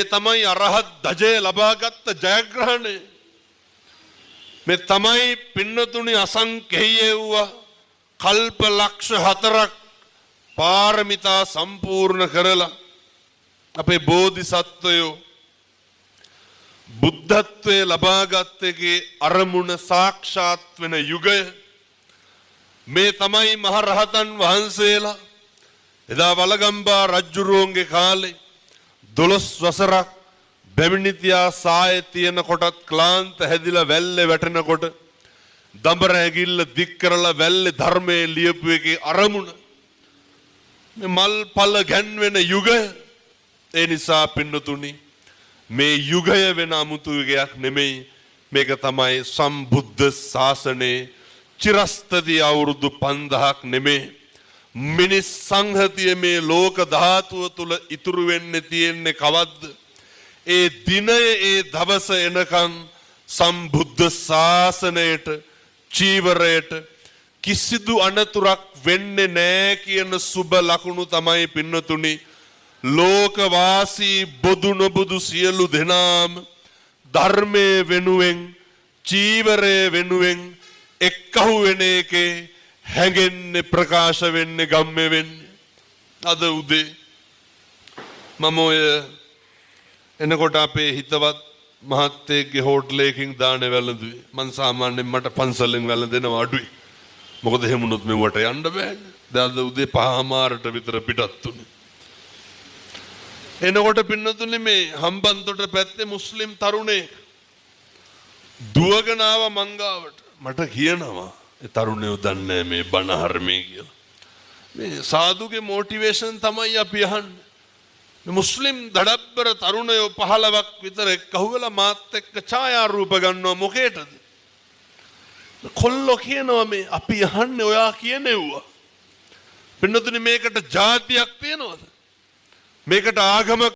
තමයි අරහත් ධජය ලබාගත් ජයග්‍රහණය. මේ තමයි පින්නතුනි අසංකේය වූ කල්ප ලක්ෂ 4ක් පාරමිතා සම්පූර්ණ කරලා අපේ බෝධිසත්වයෝ බුද්ධත්වයේ ලබාගත් එකේ අරමුණ සාක්ෂාත් වෙන යුගය. මේ තමයි මහරහතන් වහන්සේලා එදා වලගම්බා රජුරුවන්ගේ කාලේ 12 වසරක් බැමිණිතියා සායේ තියෙන කොටත් ක්ලාන්ත හැදිලා වැල්ලේ වැටෙනකොට දඹර ඇගිල්ල දික් කරලා වැල්ලේ ධර්මයේ ලියපු එකේ අරමුණ මේ මල්පල ගැන්වෙන යුගය. ඒ නිසා පින්නතුනි මේ යුගය වෙන අමුතු යුගයක් නෙමෙයි. මේක තමයි සම්බුද්ධ ශාසනයේ චිරස්තදී අවුරුදු 5000ක් නෙමෙයි. මිනිස් සංහතිය මේ ලෝක ධාතුව තුල ඉතුරු වෙන්නේ තියෙන්නේ කවද්ද? ඒ දිනය ඒ දවස එනකන් සම්බුද්ධ ශාසනයට චීවරයට කිසිදු අනතුරක් වෙන්නේ නැහැ කියන සුබ ලකුණු තමයි පින්නතුනි ලෝකවාසී බොදු නොබුදු සියලු දෙනාම ධර්මයේ වෙනුවෙන් චීවරයේ වෙනුවෙන් එක්කහු වෙන එකේ හැඟෙන්නේ ප්‍රකාශ වෙන්නේ ගම්මේ වෙන්නේ. අද උදේ මම ඔය එනකොට අපේ හිතවත් මහත්තයෙක්ගේ හෝටලයකින් දානේ වැළඳුවේ. මං සාමාන්‍යයෙන් මට පන්සලෙන් වැළඳෙනවා අඩුයි. මොකද එහෙම වුණොත් මෙවට යන්න බෑනේ. දැන් අද උදේ 5:00 විතර පිටත් උනේ. එනකොට පින්නතුනේ මේ හම්බන්තොට පැත්තේ මුස්ලිම් තරුණේ දුවගෙන ආව මංගාවට. මට කියනවා ඒ තරුණයෝ දන්නේ මේ බණ හර්මේ කියලා. මේ සාදුගේ මොටිවේෂන් තමයි අපි අහන්නේ. මේ මුස්ලිම් දඩබ්බර තරුණයෝ 15ක් විතර එක්කහුවලා මාත් එක්ක ඡායාරූප ගන්නවා මොකේටද? කොල්ලෝ කියනවා මේ අපි අහන්නේ ඔයා කියනෙව්වා. පින්නතුනේ මේකට જાතියක් තියනවද? මේකට ආගමක්